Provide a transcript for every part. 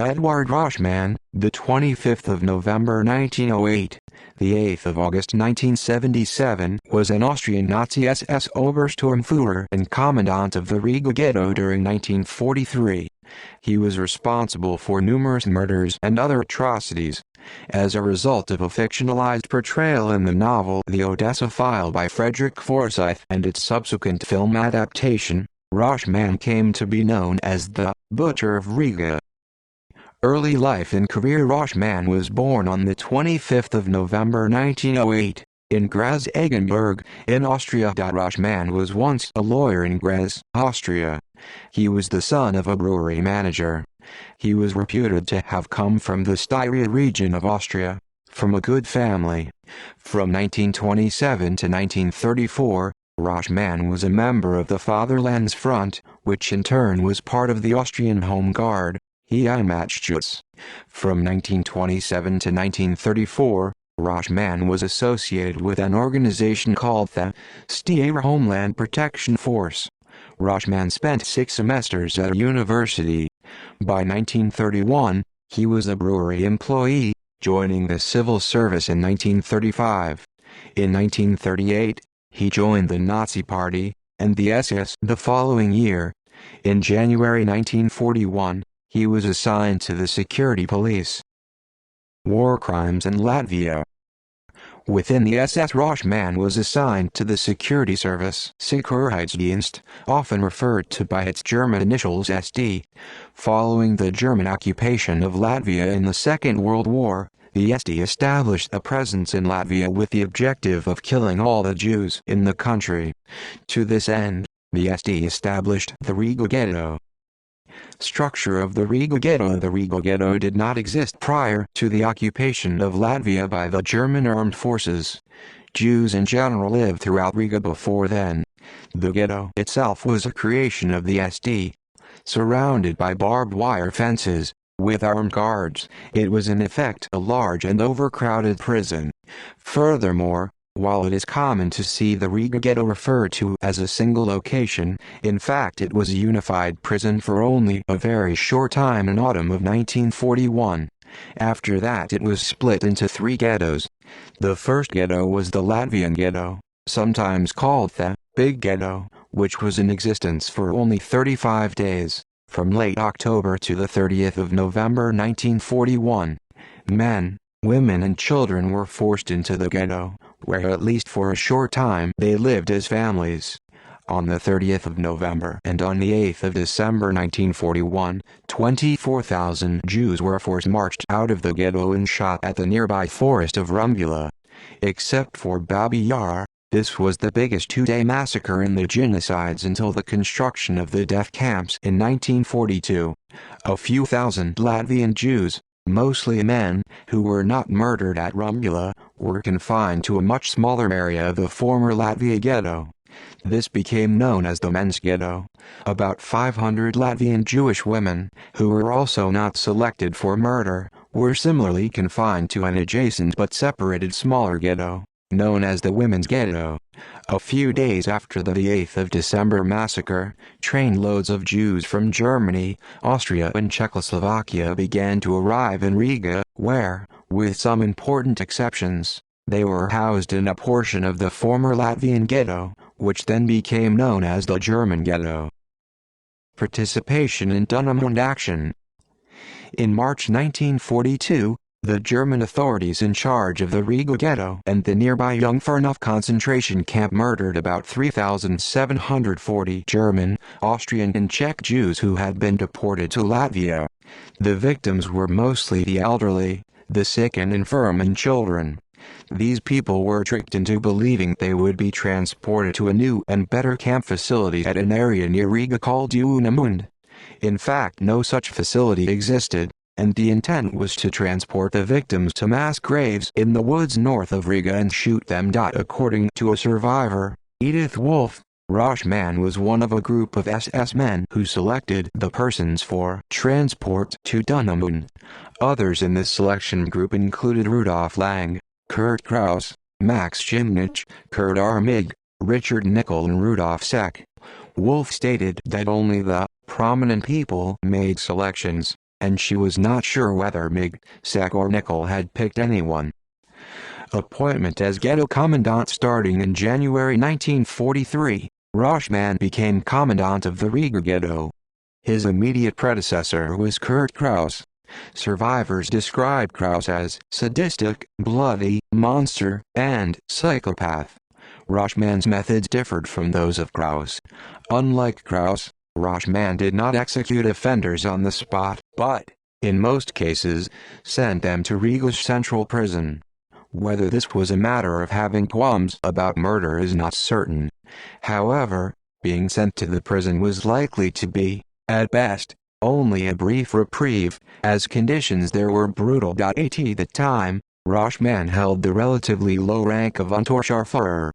Eduard Roschmann, the 25th of November 1908, the 8th of August 1977, was an Austrian Nazi SS Obersturmführer and commandant of the Riga Ghetto during 1943. He was responsible for numerous murders and other atrocities. As a result of a fictionalized portrayal in the novel The Odessa File by Frederick Forsyth and its subsequent film adaptation, Roschmann came to be known as the Butcher of Riga. Early life and career. Roschmann was born on the 25th of November 1908, in Graz, Eggenberg, in Austria. Roschmann was once a lawyer in Graz, Austria. He was the son of a brewery manager. He was reputed to have come from the Styria region of Austria, from a good family. From 1927 to 1934, Roschmann was a member of the Fatherlands Front, which in turn was part of the Austrian Home Guard. From 1927 to 1934, Roschmann was associated with an organization called the Steyr Homeland Protection Force. Roschmann spent 6 semesters at a university. By 1931, he was a brewery employee, joining the civil service in 1935. In 1938, he joined the Nazi Party and the SS the following year. In January 1941, he was assigned to the security police. War crimes in Latvia. Within the SS, Roschmann was assigned to the security service Sicherheitsdienst, often referred to by its German initials SD. Following the German occupation of Latvia in the Second World War, the SD established a presence in Latvia with the objective of killing all the Jews in the country. To this end, the SD established the Riga Ghetto. Structure of the Riga Ghetto. The Riga Ghetto did not exist prior to the occupation of Latvia by the German armed forces. Jews in general lived throughout Riga before then. The ghetto itself was a creation of the SD. Surrounded by barbed wire fences, with armed guards, it was in effect a large and overcrowded prison. Furthermore, while it is common to see the Riga Ghetto referred to as a single location, in fact it was a unified prison for only a very short time in autumn of 1941. After that it was split into 3 ghettos. The first ghetto was the Latvian Ghetto, sometimes called the Big Ghetto, which was in existence for only 35 days, from late October to the 30th of November 1941. Men, women and children were forced into the ghetto, where at least for a short time they lived as families. On the 30th of November and on the 8th of December 1941, 24,000 Jews were force-marched out of the ghetto and shot at the nearby forest of Rumbula. Except for Babi Yar, this was the biggest 2-day massacre in the genocides until the construction of the death camps in 1942. A few thousand Latvian Jews, mostly men, who were not murdered at Rumbula, were confined to a much smaller area of the former Latvia Ghetto. This became known as the Men's Ghetto. About 500 Latvian Jewish women, who were also not selected for murder, were similarly confined to an adjacent but separated smaller ghetto, known as the Women's Ghetto. A few days after the 8th of December massacre, trainloads of Jews from Germany, Austria and Czechoslovakia began to arrive in Riga, where, with some important exceptions, they were housed in a portion of the former Latvian Ghetto, which then became known as the German Ghetto. Participation in Dunamund action. In March 1942, the German authorities in charge of the Riga Ghetto and the nearby Jungfernhof concentration camp murdered about 3,740 German, Austrian and Czech Jews who had been deported to Latvia. The victims were mostly the elderly, the sick and infirm and children. These people were tricked into believing they would be transported to a new and better camp facility at an area near Riga called Dunamund. In fact, no such facility existed, and the intent was to transport the victims to mass graves in the woods north of Riga and shoot them. According to a survivor, Edith Wolf, Roschmann was one of a group of SS men who selected the persons for transport to Dunamund. Others in this selection group included Rudolf Lang, Kurt Kraus, Max Chimnich, Kurt Armig, Richard Nickel and Rudolf Seck. Wolf stated that only the prominent people made selections. and she was not sure whether Mig, Sek or Nickel had picked anyone. Appointment as ghetto commandant. Starting in January 1943, Roschmann became commandant of the Riga ghetto. His immediate predecessor was Kurt Kraus. Survivors described Kraus as sadistic, bloody, monster, and psychopath. Roschmann's methods differed from those of Kraus. Unlike Kraus, Roschmann did not execute offenders on the spot, but, in most cases, sent them to Riga's central prison. Whether this was a matter of having qualms about murder is not certain. However, being sent to the prison was likely to be, at best, only a brief reprieve, as conditions there were brutal. At the time, Roschmann held the relatively low rank of Unterscharführer.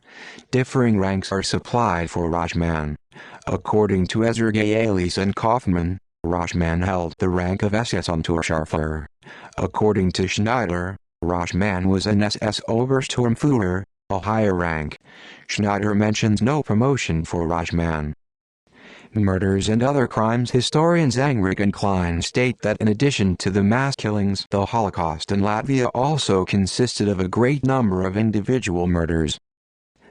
Differing ranks are supplied for Roschmann. According to Ezergailis and Kaufmann, Roschmann held the rank of SS Unterscharführer. According to Schneider, Roschmann was an SS Obersturmführer, a higher rank. Schneider mentions no promotion for Roschmann. Murders and other crimes. Historians Angrick and Klein state that in addition to the mass killings, the Holocaust in Latvia also consisted of a great number of individual murders.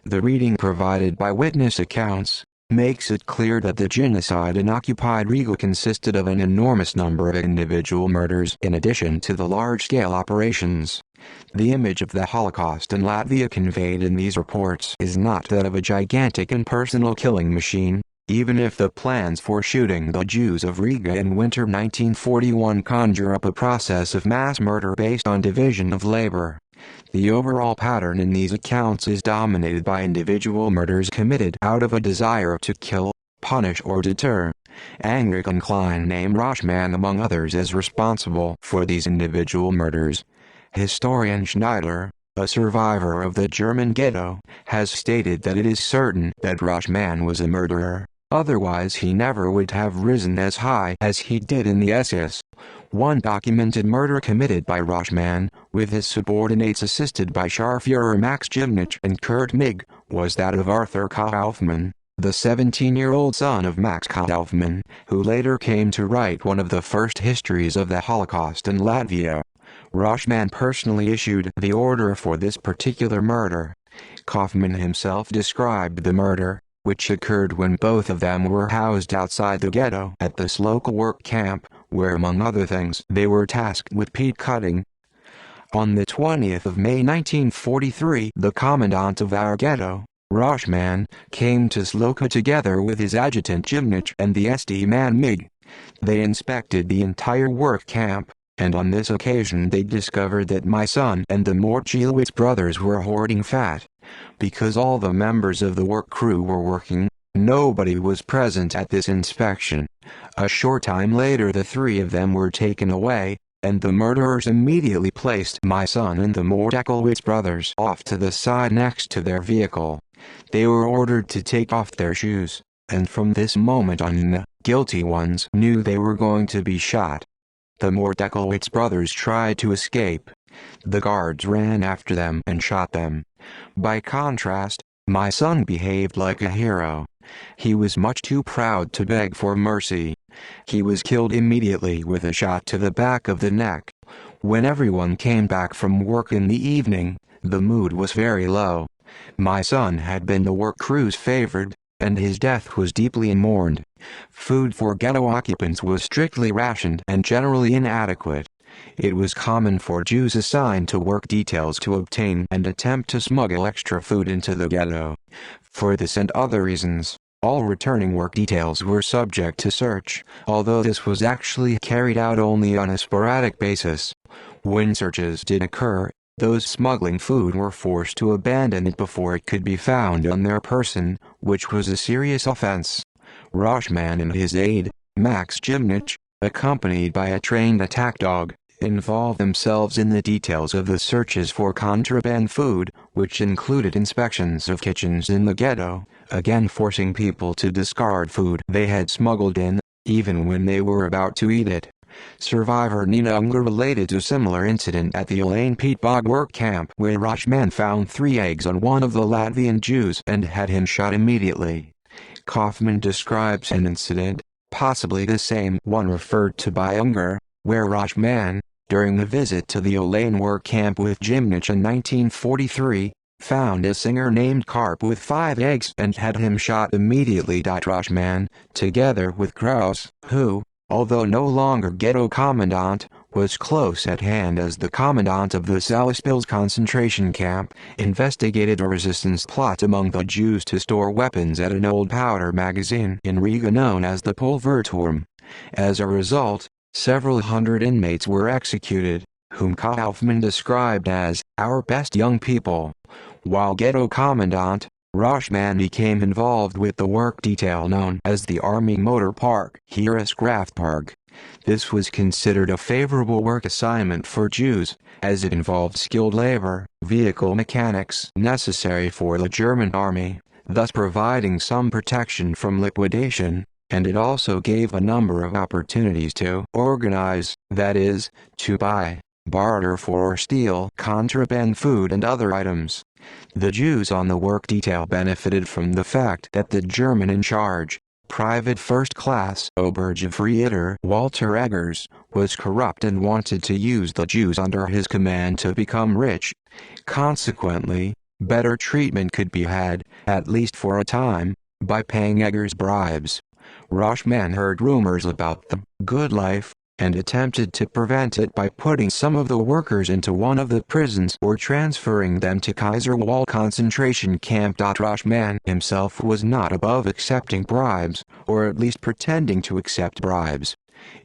The reading provided by witness accounts makes it clear that the genocide in occupied Riga consisted of an enormous number of individual murders in addition to the large-scale operations. The image of the Holocaust in Latvia conveyed in these reports is not that of a gigantic impersonal killing machine, even if the plans for shooting the Jews of Riga in winter 1941 conjure up a process of mass murder based on division of labor. The overall pattern in these accounts is dominated by individual murders committed out of a desire to kill, punish or deter. Angrick and Klein name Roschmann among others as responsible for these individual murders. Historian Schneider, a survivor of the German ghetto, has stated that it is certain that Roschmann was a murderer, otherwise he never would have risen as high as he did in the SS. One documented murder committed by Roschmann, with his subordinates assisted by Scharführer Max Gymnich and Kurt Mig, was that of Arthur Kaufmann, the 17-year-old son of Max Kaufmann, who later came to write one of the first histories of the Holocaust in Latvia. Roschmann personally issued the order for this particular murder. Kaufmann himself described the murder, which occurred when both of them were housed outside the ghetto at this local work camp, where among other things they were tasked with peat cutting. On the 20th of May 1943, the commandant of our ghetto, Roschmann, came to Sloka together with his adjutant Gymnich and the SD man Mig. They inspected the entire work camp, and on this occasion they discovered that my son and the Morchilowitz brothers were hoarding fat. Because all the members of the work crew were working, nobody was present at this inspection. A short time later the three of them were taken away, and the murderers immediately placed my son and the Morchilowitz brothers off to the side next to their vehicle. They were ordered to take off their shoes, and from this moment on the guilty ones knew they were going to be shot. The Morchilowitz brothers tried to escape. The guards ran after them and shot them. By contrast, my son behaved like a hero. He was much too proud to beg for mercy. He was killed immediately with a shot to the back of the neck. When everyone came back from work in the evening, the mood was very low. My son had been the work crew's favorite, and his death was deeply mourned. Food for ghetto occupants was strictly rationed and generally inadequate. It was common for Jews assigned to work details to obtain and attempt to smuggle extra food into the ghetto. For this and other reasons, all returning work details were subject to search, although this was actually carried out only on a sporadic basis. When searches did occur, those smuggling food were forced to abandon it before it could be found on their person, which was a serious offense. Roschmann and his aide, Max Gymnich, accompanied by a trained attack dog, involved themselves in the details of the searches for contraband food, which included inspections of kitchens in the ghetto, again forcing people to discard food they had smuggled in, even when they were about to eat it. Survivor Nina Unger related a similar incident at the Elaine Peat Bog work camp where Roschmann found 3 eggs on one of the Latvian Jews and had him shot immediately. Kaufmann describes an incident, possibly the same one referred to by Unger, where Roschmann, during a visit to the Olane work camp with Gymnich in 1943, found a singer named Karp with 5 eggs and had him shot immediately. Roschmann, together with Kraus, who, although no longer ghetto commandant, was close at hand as the commandant of the Salaspils concentration camp, investigated a resistance plot among the Jews to store weapons at an old powder magazine in Riga known as the Pulverturm. As a result, several hundred inmates were executed, whom Kaufman described as "our best young people." While ghetto commandant, Roschmann became involved with the work detail known as the Army Motor Park Heereskraftpark. This was considered a favorable work assignment for Jews, as it involved skilled labor, vehicle mechanics necessary for the German army, thus providing some protection from liquidation, and it also gave a number of opportunities to organize, that is, to buy, barter for or steal contraband food and other items. The Jews on the work detail benefited from the fact that the German in charge, Private First Class Obergefreiter Walter Eggers, was corrupt and wanted to use the Jews under his command to become rich. Consequently, better treatment could be had, at least for a time, by paying Eggers bribes. Roschmann heard rumors about the good life, and attempted to prevent it by putting some of the workers into one of the prisons or transferring them to Kaiserwald concentration camp. Roschmann himself was not above accepting bribes, or at least pretending to accept bribes.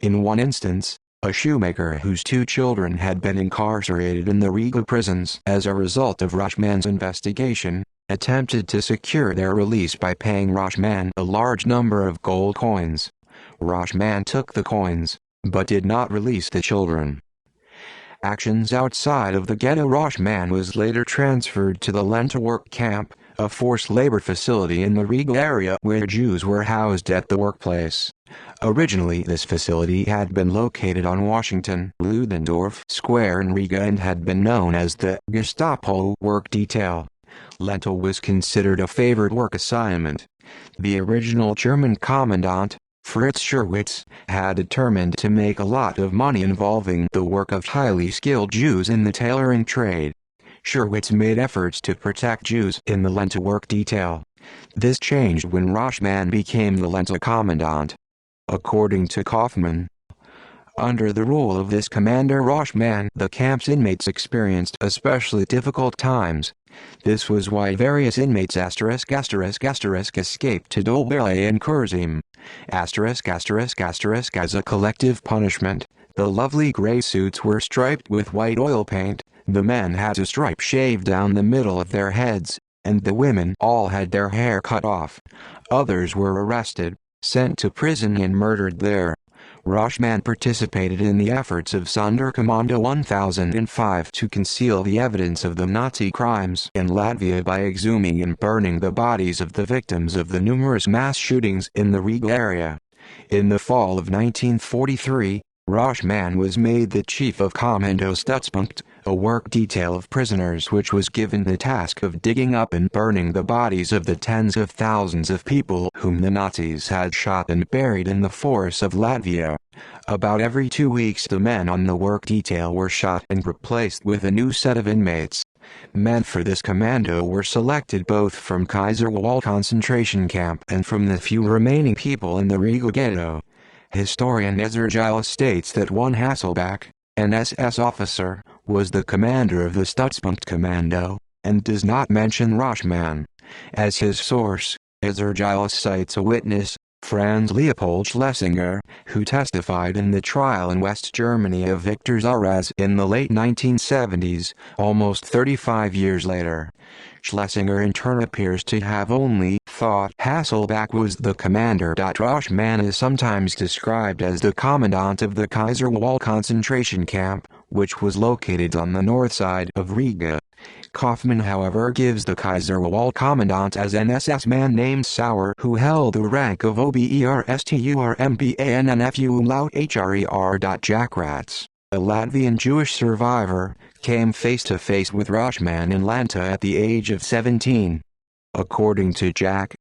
In one instance, a shoemaker whose 2 children had been incarcerated in the Riga prisons as a result of Roschmann's investigation, attempted to secure their release by paying Roschmann a large number of gold coins. Roschmann took the coins, but did not release the children. Actions outside of the ghetto. Roschmann was later transferred to the Lenta work camp, a forced labor facility in the Riga area where Jews were housed at the workplace. Originally this facility had been located on Washington Ludendorff Square in Riga and had been known as the Gestapo work detail. Lenta was considered a favored work assignment. The original German commandant, Fritz Scherwitz, had determined to make a lot of money involving the work of highly skilled Jews in the tailoring trade. Scherwitz made efforts to protect Jews in the Lenta work detail. This changed when Roschmann became the Lenta commandant. According to Kaufman, under the rule of this commander Roschmann, the camp's inmates experienced especially difficult times. This was why various inmates escaped to Dolbele and Kurzim. As a collective punishment, the lovely gray suits were striped with white oil paint, the men had a stripe shaved down the middle of their heads, and the women all had their hair cut off. Others were arrested, sent to prison and murdered there. Roschmann participated in the efforts of Sonderkommando 1005 to conceal the evidence of the Nazi crimes in Latvia by exhuming and burning the bodies of the victims of the numerous mass shootings in the Riga area. In the fall of 1943, Roschmann was made the chief of Kommando Stützpunkt, a work detail of prisoners which was given the task of digging up and burning the bodies of the tens of thousands of people whom the Nazis had shot and buried in the forests of Latvia. About every 2 weeks the men on the work detail were shot and replaced with a new set of inmates. Men for this commando were selected both from Kaiserwald concentration camp and from the few remaining people in the Riga ghetto. Historian Eduard states that one Hasselbach, an SS officer, was the commander of the Stützpunkt Commando, and does not mention Roschmann. As his source, Eduard cites a witness, Franz Leopold Schlesinger, who testified in the trial in West Germany of Viktor Zaraz in the late 1970s, almost 35 years later. Schlesinger in turn appears to have only thought Hasselbach was the commander. Roschmann is sometimes described as the commandant of the Kaiserwald concentration camp, which was located on the north side of Riga. Kaufman however gives the Kaiserwald commandant as an SS man named Sauer who held the rank of Obersturmbannenfer. Jack Ratz, a Latvian Jewish survivor, came face to face with Roschmann in Lenta at the age of 17. According to Jack,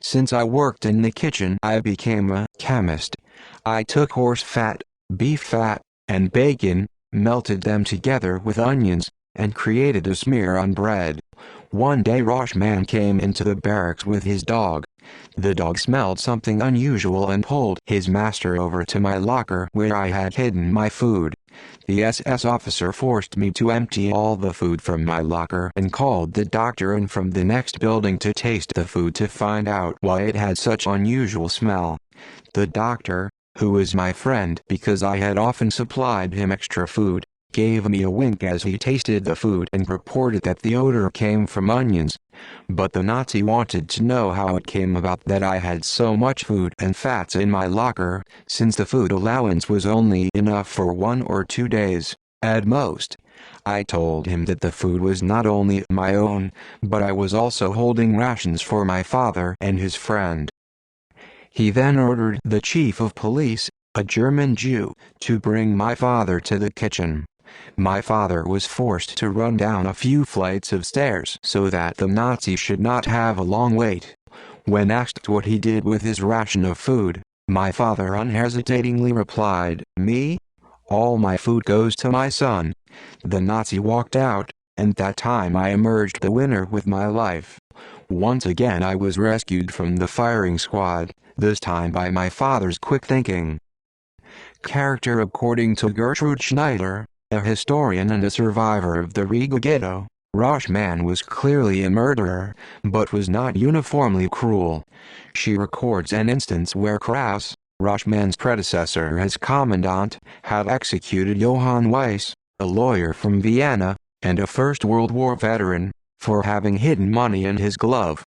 "Since I worked in the kitchen I became a chemist. I took horse fat, beef fat, and bacon, melted them together with onions, and created a smear on bread. One day Roschmann came into the barracks with his dog. The dog smelled something unusual and pulled his master over to my locker where I had hidden my food. The SS officer forced me to empty all the food from my locker and called the doctor in from the next building to taste the food to find out why it had such unusual smell. The doctor, who was my friend because I had often supplied him extra food, gave me a wink as he tasted the food and reported that the odor came from onions. But the Nazi wanted to know how it came about that I had so much food and fats in my locker, since the food allowance was only enough for 1 or 2 days, at most. I told him that the food was not only my own, but I was also holding rations for my father and his friend. He then ordered the chief of police, a German Jew, to bring my father to the kitchen. My father was forced to run down a few flights of stairs so that the Nazi should not have a long wait. When asked what he did with his ration of food, my father unhesitatingly replied, "Me? All my food goes to my son." The Nazi walked out, and that time I emerged the winner with my life. Once again I was rescued from the firing squad, this time by my father's quick thinking. Character according to Gertrude Schneider, a historian and a survivor of the Riga Ghetto, Roschmann was clearly a murderer, but was not uniformly cruel. She records an instance where Kraus, Roschmann's predecessor as commandant, had executed Johann Weiss, a lawyer from Vienna, and a First World War veteran, for having hidden money in his glove.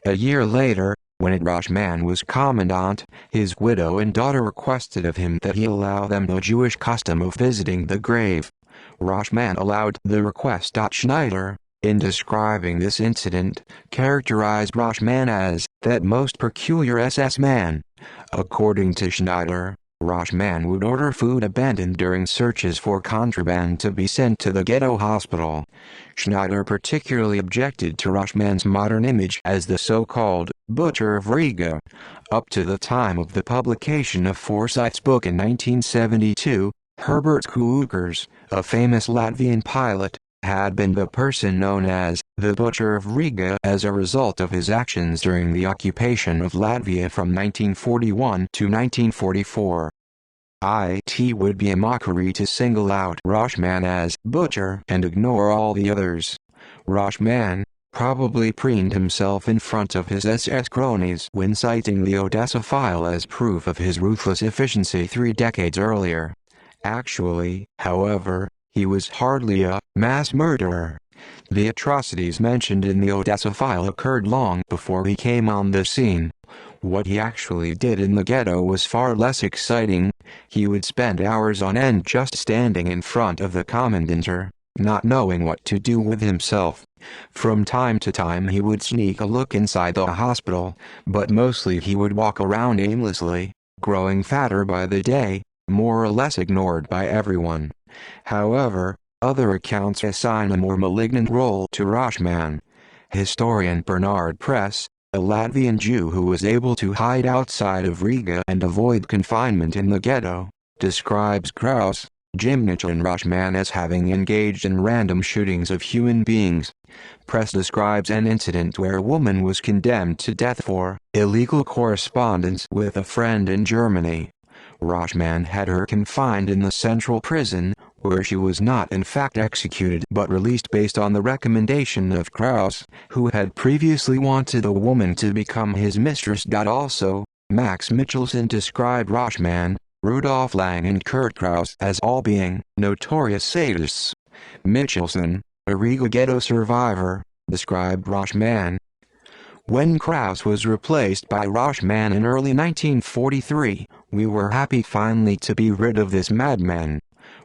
A year later, when Roschmann was commandant, his widow and daughter requested of him that he allow them the Jewish custom of visiting the grave. Roschmann allowed the request. Schneider, in describing this incident, characterized Roschmann as that most peculiar SS man. According to Schneider, Roschmann would order food abandoned during searches for contraband to be sent to the ghetto hospital. Schneider particularly objected to Roschmann's modern image as the so-called Butcher of Riga. Up to the time of the publication of Forsyth's book in 1972, Herbert Kuukers, a famous Latvian pilot, had been the person known as the Butcher of Riga as a result of his actions during the occupation of Latvia from 1941 to 1944. It would be a mockery to single out Roschmann as Butcher and ignore all the others. Roschmann probably preened himself in front of his SS cronies when citing the Odessa file as proof of his ruthless efficiency 3 decades earlier. Actually, however, he was hardly a mass murderer. The atrocities mentioned in the Odessa file occurred long before he came on the scene. What he actually did in the ghetto was far less exciting. He would spend hours on end just standing in front of the commandant, not knowing what to do with himself. From time to time he would sneak a look inside the hospital, but mostly he would walk around aimlessly, growing fatter by the day, more or less ignored by everyone. However, other accounts assign a more malignant role to Roschmann. Historian Bernard Press, a Latvian Jew who was able to hide outside of Riga and avoid confinement in the ghetto, describes Kraus, Gimnich and Roschmann as having engaged in random shootings of human beings. Press describes an incident where a woman was condemned to death for illegal correspondence with a friend in Germany. Roschmann had her confined in the central prison, where she was not in fact executed but released based on the recommendation of Kraus, who had previously wanted the woman to become his mistress. Also, Max Michelson described Roschmann, Rudolf Lang and Kurt Kraus as all being notorious sadists. Michelson, a Riga ghetto survivor, described Roschmann. When Kraus was replaced by Roschmann in early 1943, we were happy finally to be rid of this madman.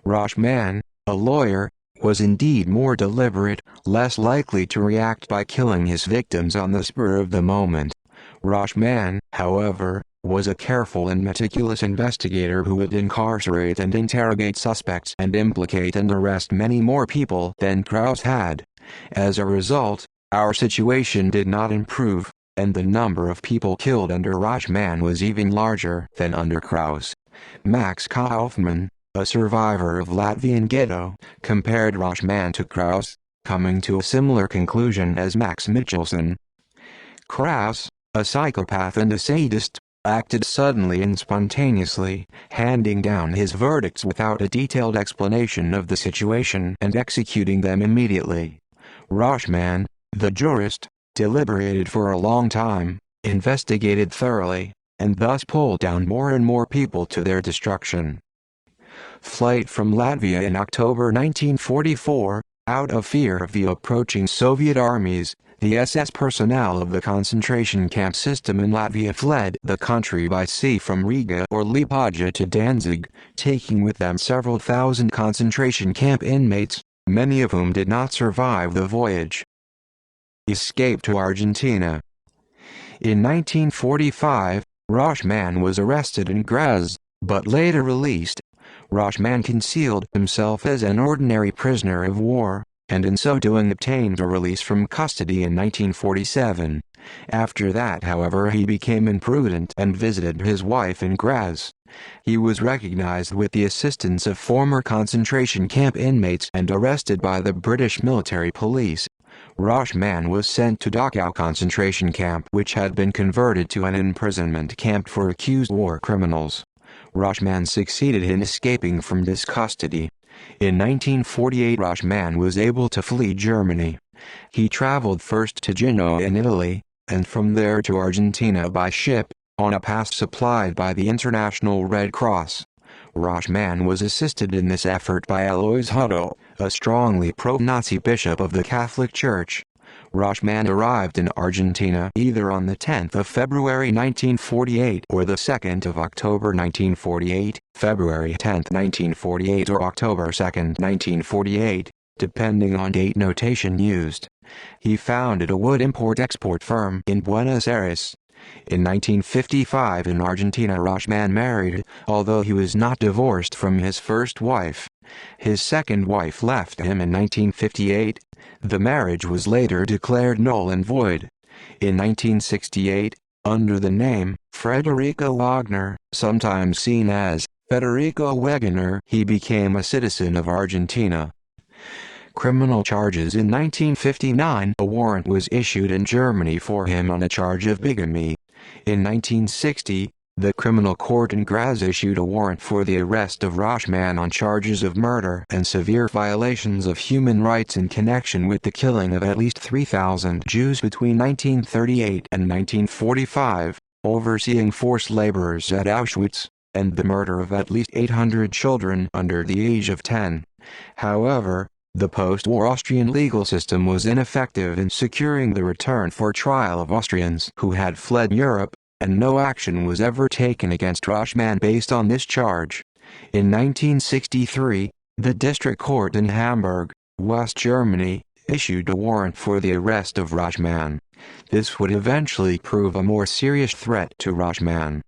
Roschmann, a lawyer, was indeed more deliberate, less likely to react by killing his victims on the spur of the moment. Roschmann, however, was a careful and meticulous investigator who would incarcerate and interrogate suspects and implicate and arrest many more people than Kraus had. As a result, our situation did not improve, and the number of people killed under Roschmann was even larger than under Kraus. Max Kaufmann, a survivor of Latvian Ghetto, compared Roschmann to Kraus, coming to a similar conclusion as Max Michelson. Kraus, a psychopath and a sadist, acted suddenly and spontaneously, handing down his verdicts without a detailed explanation of the situation and executing them immediately. Roschmann, the jurist, deliberated for a long time, investigated thoroughly, and thus pulled down more and more people to their destruction. Flight from Latvia in October 1944, out of fear of the approaching Soviet armies, the SS personnel of the concentration camp system in Latvia fled the country by sea from Riga or Liepāja to Danzig, taking with them several thousand concentration camp inmates, many of whom did not survive the voyage. Escape to Argentina. In 1945, Roschmann was arrested in Graz, but later released. Roschmann concealed himself as an ordinary prisoner of war, and in so doing obtained a release from custody in 1947. After that, however, he became imprudent and visited his wife in Graz. He was recognized with the assistance of former concentration camp inmates and arrested by the British military police. Roschmann was sent to Dachau concentration camp, which had been converted to an imprisonment camp for accused war criminals. Roschmann succeeded in escaping from this custody. In 1948, Roschmann was able to flee Germany. He traveled first to Genoa in Italy, and from there to Argentina by ship, on a pass supplied by the International Red Cross. Roschmann was assisted in this effort by Alois Hutto, a strongly pro-Nazi bishop of the Catholic Church. Roschmann arrived in Argentina either on the 10th of February 1948 or the 2nd of October 1948, February 10, 1948 or October 2, 1948, depending on date notation used. He founded a wood import-export firm in Buenos Aires. In 1955 in Argentina, Roschmann married, although he was not divorced from his first wife. His second wife left him in 1958. The marriage was later declared null and void. In 1968, under the name Federico Wagner, sometimes seen as Federico Wegener, he became a citizen of Argentina. Criminal charges. In 1959, a warrant was issued in Germany for him on a charge of bigamy. In 1960, the criminal court in Graz issued a warrant for the arrest of Roschmann on charges of murder and severe violations of human rights in connection with the killing of at least 3,000 Jews between 1938 and 1945, overseeing forced laborers at Auschwitz, and the murder of at least 800 children under the age of 10. However, the post-war Austrian legal system was ineffective in securing the return for trial of Austrians who had fled Europe, and no action was ever taken against Roschmann based on this charge. In 1963, the district court in Hamburg, West Germany, issued a warrant for the arrest of Roschmann. This would eventually prove a more serious threat to Roschmann.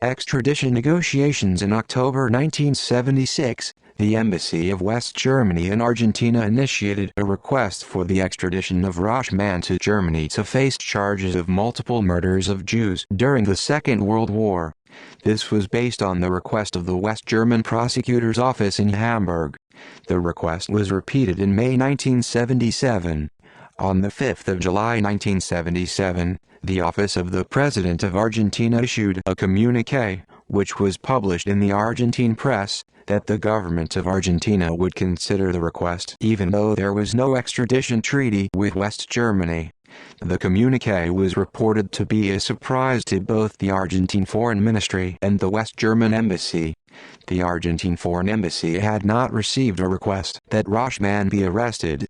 Extradition negotiations. In October 1976, the Embassy of West Germany in Argentina initiated a request for the extradition of Roschmann to Germany to face charges of multiple murders of Jews during the Second World War. This was based on the request of the West German Prosecutor's Office in Hamburg. The request was repeated in May 1977. On the 5th of July 1977, the Office of the President of Argentina issued a communiqué, which was published in the Argentine press, that the government of Argentina would consider the request even though there was no extradition treaty with West Germany. The communiqué was reported to be a surprise to both the Argentine Foreign Ministry and the West German Embassy. The Argentine Foreign Embassy had not received a request that Roschmann be arrested.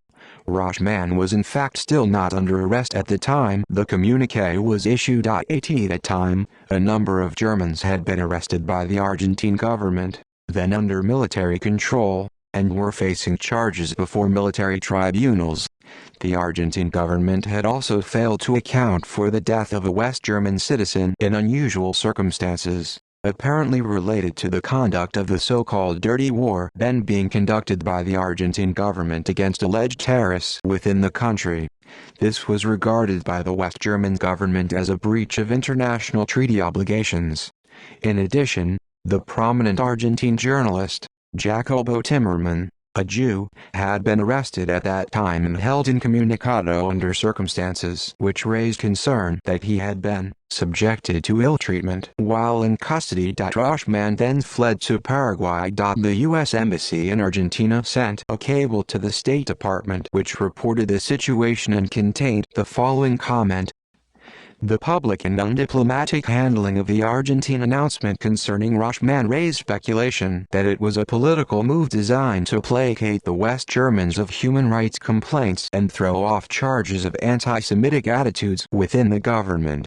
Roschmann was in fact still not under arrest at the time the communiqué was issued. At that time, a number of Germans had been arrested by the Argentine government, then under military control, and were facing charges before military tribunals. The Argentine government had also failed to account for the death of a West German citizen in unusual circumstances, apparently related to the conduct of the so-called Dirty War then being conducted by the Argentine government against alleged terrorists within the country. This was regarded by the West German government as a breach of international treaty obligations. In addition, The prominent Argentine journalist, Jacobo Timmerman, a Jew, had been arrested at that time and held incommunicado under circumstances which raised concern that he had been subjected to ill treatment while in custody. Roschmann then fled to Paraguay. The U.S. Embassy in Argentina sent a cable to the State Department which reported the situation and contained the following comment: "The public and undiplomatic handling of the Argentine announcement concerning Roschmann raised speculation that it was a political move designed to placate the West Germans of human rights complaints and throw off charges of anti-Semitic attitudes within the government."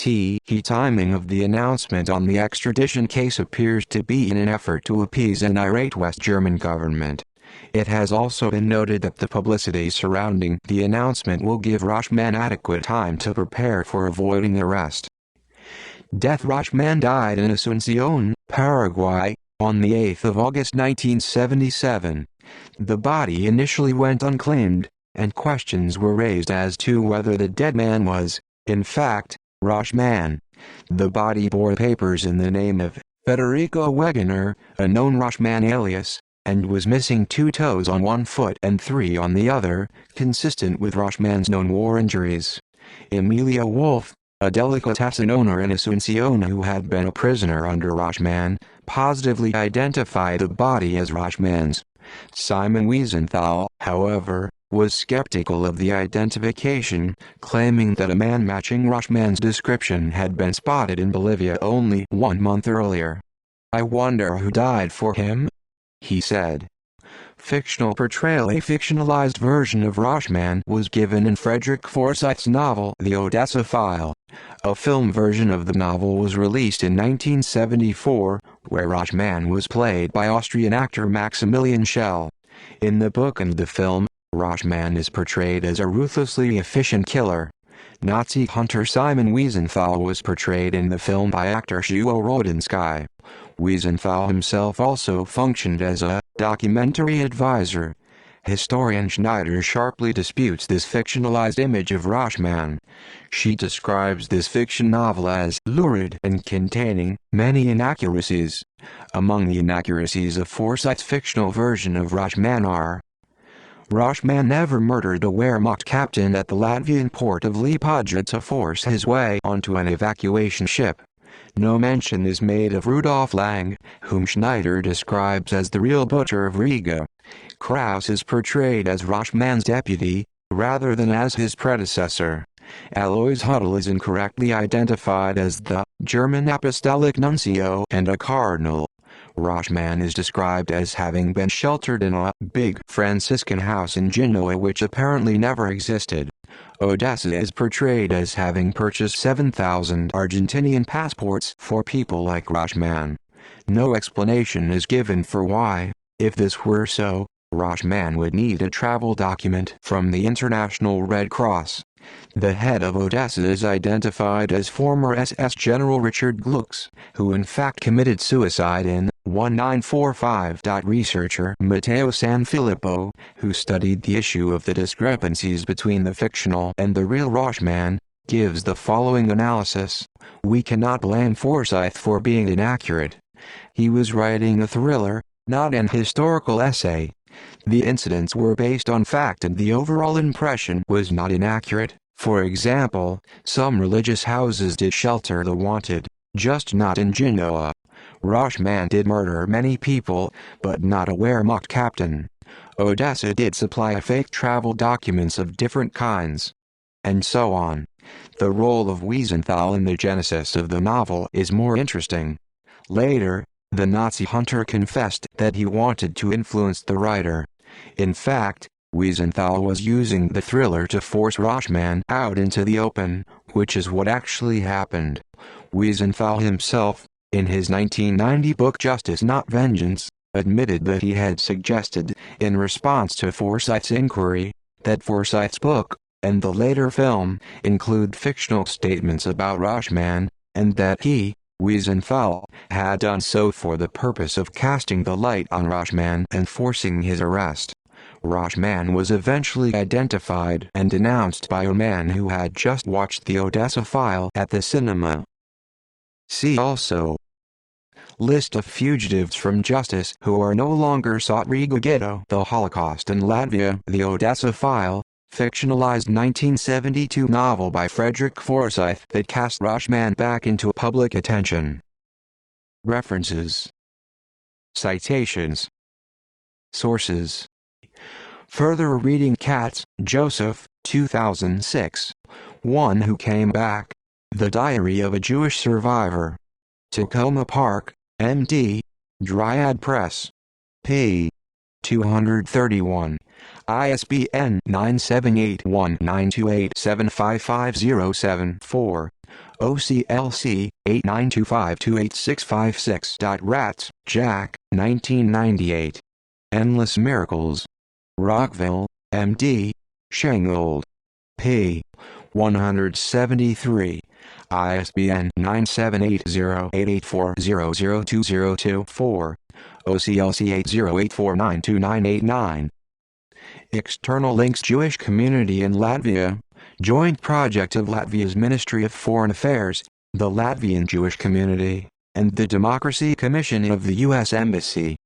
The timing of the announcement on the extradition case appears to be in an effort to appease an irate West German government. It has also been noted that the publicity surrounding the announcement will give Roschmann adequate time to prepare for avoiding arrest. Death. Roschmann died in Asunción, Paraguay, on the 8th of August 1977. The body initially went unclaimed, and questions were raised as to whether the dead man was, in fact, Roschmann. The body bore papers in the name of Federico Wegener, a known Roschmann alias, and was missing 2 toes on one foot and 3 on the other, consistent with Roschmann's known war injuries. Emilia Wolf, a delicatessen owner in Asunción who had been a prisoner under Roschmann, positively identified the body as Roschmann's. Simon Wiesenthal, however, was skeptical of the identification, claiming that a man matching Roschmann's description had been spotted in Bolivia only 1 month earlier. "I wonder who died for him?" he said. Fictional portrayal. A fictionalized version of Roschmann was given in Frederick Forsyth's novel The Odessa File. A film version of the novel was released in 1974, where Roschmann was played by Austrian actor Maximilian Schell. In the book and the film, Roschmann is portrayed as a ruthlessly efficient killer. Nazi hunter Simon Wiesenthal was portrayed in the film by actor Shuo Rodensky. Wiesenthal himself also functioned as a documentary advisor. Historian Schneider sharply disputes this fictionalized image of Roschmann. She describes this fiction novel as lurid and containing many inaccuracies. Among the inaccuracies of Forsyth's fictional version of Roschmann are: Roschmann never murdered a Wehrmacht captain at the Latvian port of Liepāja to force his way onto an evacuation ship. No mention is made of Rudolf Lang, whom Schneider describes as the real butcher of Riga. Kraus is portrayed as Roschmann's deputy, rather than as his predecessor. Alois Hudel is incorrectly identified as the German apostolic nuncio and a cardinal. Roschmann is described as having been sheltered in a big Franciscan house in Genoa which apparently never existed. Odessa is portrayed as having purchased 7,000 Argentinian passports for people like Roschmann. No explanation is given for why, if this were so, Roschmann would need a travel document from the International Red Cross. The head of Odessa is identified as former SS General Richard Glux, who in fact committed suicide in 1945. Researcher Matteo Sanfilippo, who studied the issue of the discrepancies between the fictional and the real Roschmann, gives the following analysis: "We cannot blame Forsyth for being inaccurate. He was writing a thriller, not an historical essay. The incidents were based on fact and the overall impression was not inaccurate. For example, some religious houses did shelter the wanted, just not in Genoa. Roschmann did murder many people, but not a Wehrmacht captain. Odessa did supply fake travel documents of different kinds." And so on. The role of Wiesenthal in the genesis of the novel is more interesting. Later, the Nazi hunter confessed that he wanted to influence the writer. In fact, Wiesenthal was using the thriller to force Roschmann out into the open, which is what actually happened. Wiesenthal himself, in his 1990 book Justice Not Vengeance, admitted that he had suggested, in response to Forsyth's inquiry, that Forsyth's book, and the later film, include fictional statements about Roschmann, and that he, Wiesenthal, had done so for the purpose of casting the light on Roschmann and forcing his arrest. Roschmann was eventually identified and denounced by a man who had just watched the Odessa File at the cinema. See also: List of fugitives from justice who are no longer sought. Riga Ghetto. The Holocaust in Latvia. The Odessa File, fictionalized 1972 novel by Frederick Forsyth that cast Roschmann back into public attention. References. Citations. Sources. Further reading. Katz, Joseph, 2006. One Who Came Back. The Diary of a Jewish Survivor. Tacoma Park, MD. Dryad Press. p. 231. ISBN 978-1928-75507-4. OCLC 8925286656. Ratz, Jack, 1998. Endless Miracles. Rockville, MD. Shangold. p. 173. ISBN 9780884002002-4. OCLC 8084929889. External links. Jewish community in Latvia. Joint project of Latvia's Ministry of Foreign Affairs, the Latvian Jewish Community, and the Democracy Commission of the U.S. Embassy.